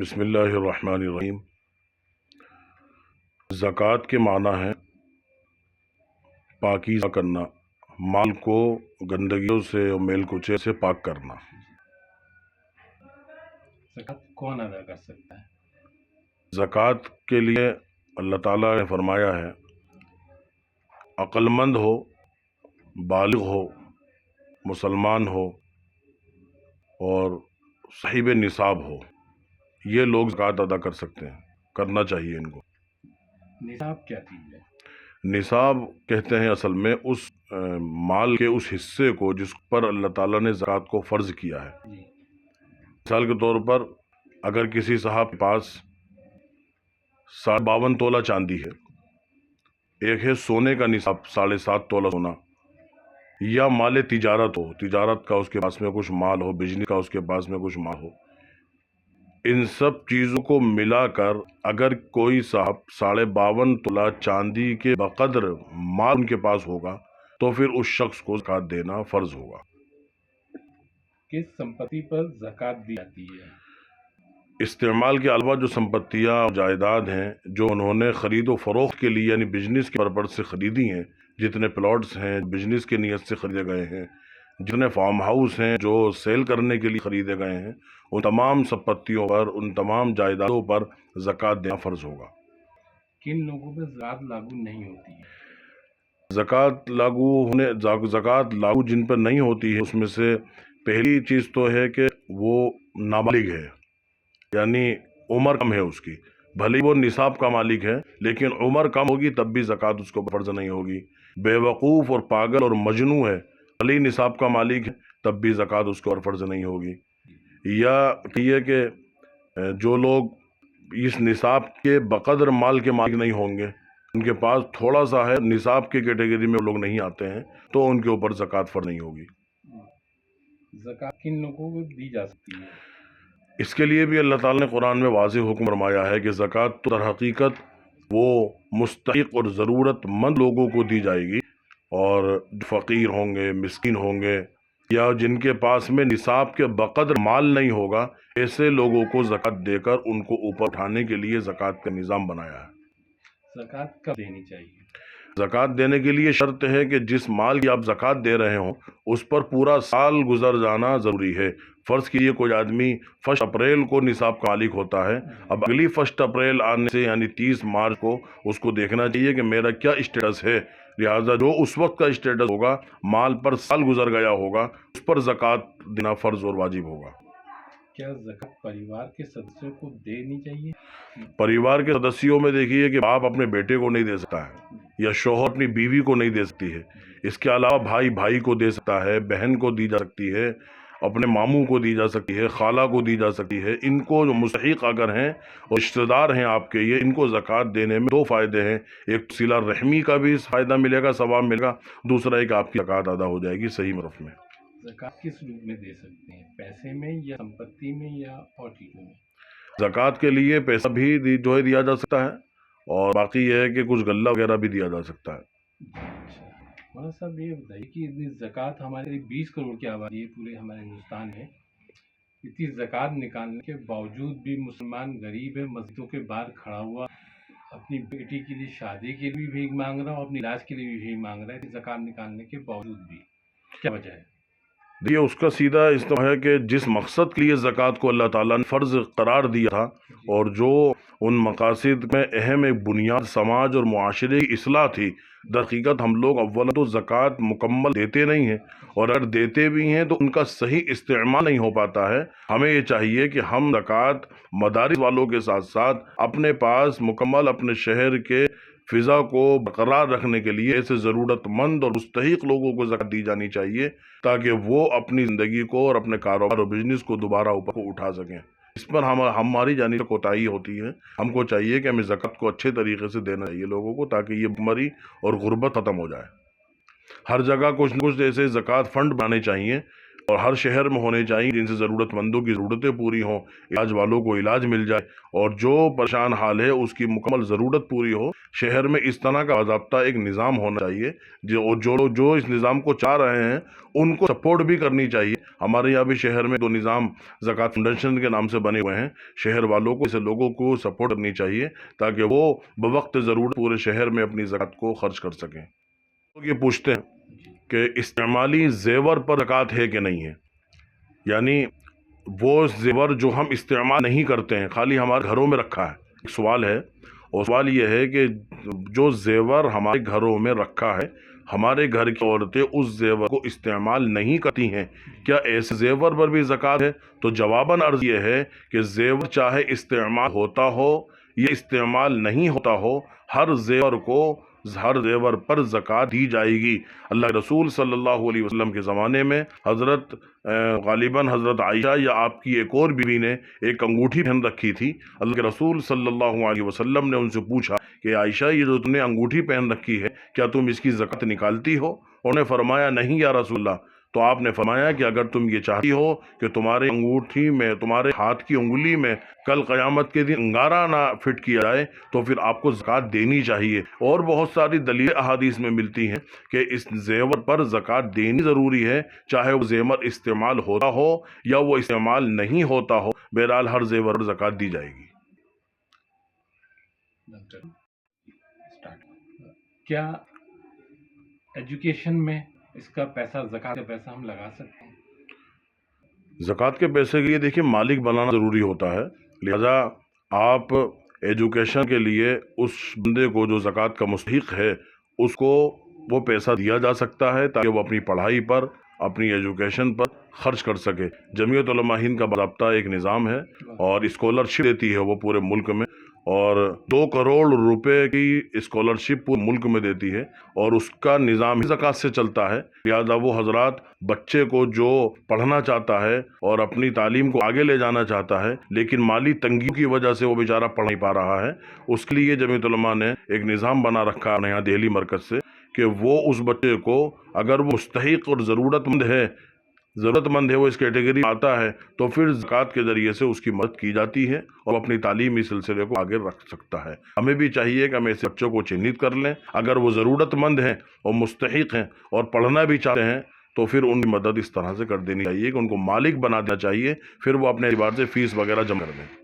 بسم اللہ الرحمن الرحیم۔ زکوٰۃ کے معنی ہے پاکیزہ کرنا، مال کو گندگیوں سے اور میل کچیل سے پاک کرنا۔ زکوٰۃ کون ادا کر سکتا ہے؟ زکوٰۃ کے لیے اللہ تعالیٰ نے فرمایا ہے عقل مند ہو، بالغ ہو، مسلمان ہو اور صاحب نصاب ہو، یہ لوگ زکوٰۃ ادا کر سکتے ہیں، کرنا چاہیے ان کو۔ نصاب کیا چیز ہے؟ نصاب کہتے ہیں اصل میں اس مال کے اس حصے کو جس پر اللہ تعالیٰ نے زکوٰۃ کو فرض کیا ہے۔ جی مثال کے طور پر اگر کسی صاحب کے پاس 52 تولہ چاندی ہے، ایک ہے سونے کا نصاب 7.5 تولہ سونا، یا مال تجارت ہو، تجارت کا اس کے پاس میں کچھ مال ہو، بجلی کا اس کے پاس میں کچھ مال ہو، ان سب چیزوں کو ملا کر اگر کوئی صاحب 52 تولہ چاندی کے بقدر مال ان کے پاس ہوگا تو پھر اس شخص کو زکوٰۃ دینا فرض ہوگا۔ کس سمپتی پر زکوٰۃ دی جاتی ہے؟ استعمال کے علاوہ جو سمپتیاں اور جائیداد ہیں جو انہوں نے خرید و فروخت کے لیے یعنی بزنس کے پرپز سے خریدی ہیں، جتنے پلاٹس ہیں بزنس کے نیت سے خریدے گئے ہیں، جتنے فارم ہاؤس ہیں جو سیل کرنے کے لیے خریدے گئے ہیں، ان تمام سمپتیوں پر، ان تمام جائیدادوں پر زکوٰۃ دینا فرض ہوگا۔ کن لوگوں پر زکوٰۃ لاگو نہیں ہوتی ہے؟ زکوٰۃ لاگو جن پر نہیں ہوتی ہے اس میں سے پہلی چیز تو ہے کہ وہ نابالغ ہے، یعنی عمر کم ہے اس کی، بھلے وہ نصاب کا مالک ہے لیکن عمر کم ہوگی تب بھی زکوٰۃ اس کو فرض نہیں ہوگی۔ بے وقوف اور پاگل اور مجنوں ہے، بھلے نصاب کا مالک ہے تب بھی زکوٰۃ اس کو فرض نہیں ہوگی۔ یا یہ کہ جو لوگ اس نصاب کے بقدر مال کے مالک نہیں ہوں گے، ان کے پاس تھوڑا سا ہے، نصاب کی کیٹیگری میں وہ لوگ نہیں آتے ہیں، تو ان کے اوپر زکوٰۃ فرض نہیں ہوگی۔ زکوٰۃ کن لوگوں کو دی جا سکتی ہے؟ اس کے لیے بھی اللہ تعالیٰ نے قرآن میں واضح حکم فرمایا ہے کہ زکوٰۃ تو در حقیقت وہ مستحق اور ضرورت مند لوگوں کو دی جائے گی، اور جو فقیر ہوں گے، مسکین ہوں گے، یا جن کے پاس میں نصاب کے بقدر مال نہیں ہوگا، ایسے لوگوں کو زکوٰۃ دے کر ان کو اوپر اٹھانے کے لیے زکوٰۃ کا نظام بنایا ہے۔ زکوٰۃ کب دینی چاہیے؟ زکوٰۃ دینے کے لیے شرط ہے کہ جس مال کی آپ زکوٰۃ دے رہے ہوں اس پر پورا سال گزر جانا ضروری ہے۔ فرض کیجیے کوئی آدمی 1 اپریل کو نصاب کا مالک ہوتا ہے، اب اگلی 1 اپریل آنے سے یعنی 30 مارچ کو اس کو دیکھنا چاہیے کہ میرا کیا اسٹیٹس ہے، لہٰذا جو اس وقت کا اسٹیٹس ہوگا، مال پر سال گزر گیا ہوگا، اس پر زکوٰۃ دینا فرض اور واجب ہوگا۔ کیا زکوٰۃ پریوار کے سدسیوں کو دینی چاہیے؟ پریوار کے سدسیوں میں دیکھیے کہ باپ اپنے بیٹے کو نہیں دے سکتا ہے، یا شوہر اپنی بیوی کو نہیں دے سکتی ہے، اس کے علاوہ بھائی بھائی کو دے سکتا ہے، بہن کو دی جا سکتی ہے، اپنے ماموں کو دی جا سکتی ہے، خالہ کو دی جا سکتی ہے۔ ان کو جو مستحق اگر ہیں اور رشتہ دار ہیں آپ کے، یہ ان کو زکوٰۃ دینے میں 2 فائدے ہیں، ایک صلہ رحمی کا بھی فائدہ ملے گا، ثواب ملے گا، دوسرا ایک آپ کی زکوٰۃ ادا ہو جائے گی صحیح معرف میں۔ زکوٰۃ کس روپ میں دے سکتے ہیں؟ پیسے میں یا سمپتی میں یا اور چیزوں میں؟ زکوٰۃ کے لیے پیسہ بھی جو ہے دیا جا سکتا ہے، اور باقی یہ ہے کہ کچھ غلہ وغیرہ بھی دیا جا سکتا ہے۔ اچھا مولانا صاحب، یہ بتائیے کہ اتنی زکوٰۃ ہمارے 20 کروڑ کی آبادی ہے پورے ہمارے ہندوستان میں، اتنی زکوٰۃ نکالنے کے باوجود بھی مسلمان غریب ہے، مسجدوں کے باہر کھڑا ہوا اپنی بیٹی کے لیے شادی کے لیے بھی بھیک مانگ رہا اور اپنے علاج کے لیے بھی بھیک مانگ رہا ہے، زکوٰۃ نکالنے کے باوجود بھی کیا وجہ ہے؟ یہ اس کا سیدھا استعمال ہے کہ جس مقصد کے لیے زکوٰۃ کو اللہ تعالیٰ نے فرض قرار دیا تھا، اور جو ان مقاصد میں اہم ایک بنیاد سماج اور معاشرے کی اصلاح تھی، در حقیقت ہم لوگ اول تو زکوٰۃ مکمل دیتے نہیں ہیں، اور اگر دیتے بھی ہیں تو ان کا صحیح استعمال نہیں ہو پاتا ہے۔ ہمیں یہ چاہیے کہ ہم زکوٰۃ مدارس والوں کے ساتھ ساتھ اپنے پاس مکمل اپنے شہر کے فضا کو برقرار رکھنے کے لیے ایسے ضرورت مند اور مستحق لوگوں کو زکوٰۃ دی جانی چاہیے، تاکہ وہ اپنی زندگی کو اور اپنے کاروبار اور بزنس کو دوبارہ اوپر کو اٹھا سکیں۔ اس پر ہماری جانب سے کوتاہی ہوتی ہے۔ ہم کو چاہیے کہ ہمیں زکوٰۃ کو اچھے طریقے سے دینا چاہیے لوگوں کو، تاکہ یہ بھوکمری اور غربت ختم ہو جائے۔ ہر جگہ کچھ نہ کچھ ایسے زکوٰۃ فنڈ بنانے چاہیے، اور ہر شہر میں ہونے چاہیے جن سے ضرورت مندوں کی ضرورتیں پوری ہوں، علاج والوں کو علاج مل جائے، اور جو پریشان حال ہے اس کی مکمل ضرورت پوری ہو، شہر میں اس طرح کا باضابطہ ایک نظام ہونا چاہیے جو اس نظام کو چاہ رہے ہیں ان کو سپورٹ بھی کرنی چاہیے۔ ہمارے یہاں بھی شہر میں 2 نظام زکوٰۃ فاؤنڈیشن کے نام سے بنے ہوئے ہیں، شہر والوں کو اسے لوگوں کو سپورٹ کرنی چاہیے تاکہ وہ بوقت ضرورت پورے شہر میں اپنی زکوٰۃ کو خرچ کر سکیں۔ لوگ یہ پوچھتے ہیں کہ استعمالی زیور پر زکوٰۃ ہے کہ نہیں ہے، یعنی وہ زیور جو ہم استعمال نہیں کرتے ہیں، خالی ہمارے گھروں میں رکھا ہے۔ ایک سوال ہے، اور سوال یہ ہے کہ جو زیور ہمارے گھروں میں رکھا ہے، ہمارے گھر کی عورتیں اس زیور کو استعمال نہیں کرتی ہیں، کیا ایسے زیور پر بھی زکوٰۃ ہے؟ تو جواباً عرض یہ ہے کہ زیور چاہے استعمال ہوتا ہو یا استعمال نہیں ہوتا ہو، ہر زیور پر زکوٰۃ دی جائے گی۔ اللہ کے رسول صلی اللہ علیہ وسلم کے زمانے میں غالباً حضرت عائشہ یا آپ کی ایک اور بیوی نے ایک انگوٹھی پہن رکھی تھی۔ اللہ کے رسول صلی اللہ علیہ وسلم نے ان سے پوچھا کہ عائشہ، یہ جو تم نے انگوٹھی پہن رکھی ہے کیا تم اس کی زکوٰۃ نکالتی ہو؟ انہوں نے فرمایا نہیں یا رسول اللہ۔ تو آپ نے فرمایا کہ اگر تم یہ چاہتی ہو کہ تمہارے انگوٹھی میں، تمہارے ہاتھ کی انگلی میں کل قیامت کے دن انگارہ نہ فٹ کیا جائے تو پھر آپ کو زکوٰۃ دینی چاہیے۔ اور بہت ساری دلیل احادیث میں ملتی ہیں کہ اس زیور پر زکوٰۃ دینی ضروری ہے، چاہے وہ زیور استعمال ہوتا ہو یا وہ استعمال نہیں ہوتا ہو، بہرحال ہر زیور پر زکوٰۃ دی جائے گی۔ کیا ایجوکیشن میں اس کا پیسہ، زکوٰۃ کا پیسہ ہم لگا سکتے ہیں؟ زکوٰۃ کے پیسے کے لیے دیکھیے مالک بنانا ضروری ہوتا ہے، لہذا آپ ایجوکیشن کے لیے اس بندے کو جو زکوٰۃ کا مستحق ہے اس کو وہ پیسہ دیا جا سکتا ہے تاکہ وہ اپنی پڑھائی پر، اپنی ایجوکیشن پر خرچ کر سکے۔ جمعیت علماء ہند کا باضابطہ ایک نظام ہے اور اسکالرشپ دیتی ہے وہ پورے ملک میں، اور 2 کروڑ روپے کی اسکالرشپ پورے ملک میں دیتی ہے، اور اس کا نظام ہی زکوٰۃ سے چلتا ہے۔ لہذا وہ حضرات بچے کو جو پڑھنا چاہتا ہے اور اپنی تعلیم کو آگے لے جانا چاہتا ہے لیکن مالی تنگیوں کی وجہ سے وہ بیچارہ پڑھ نہیں پا رہا ہے، اس کے لیے جمعیت علماء نے ایک نظام بنا رکھا ہے یہاں دہلی مرکز سے کہ وہ اس بچے کو، اگر وہ مستحق اور ضرورت مند ہے، وہ اس کیٹیگری میں آتا ہے تو پھر زکوٰۃ کے ذریعے سے اس کی مدد کی جاتی ہے اور اپنی تعلیمی سلسلے کو آگے رکھ سکتا ہے۔ ہمیں بھی چاہیے کہ ہم ایسے بچوں کو چہنت کر لیں، اگر وہ ضرورت مند ہیں اور مستحق ہیں اور پڑھنا بھی چاہتے ہیں تو پھر ان کی مدد اس طرح سے کر دینی چاہیے کہ ان کو مالک بنا دینا چاہیے، پھر وہ اپنے اعتبار سے فیس وغیرہ جمع کر دیں۔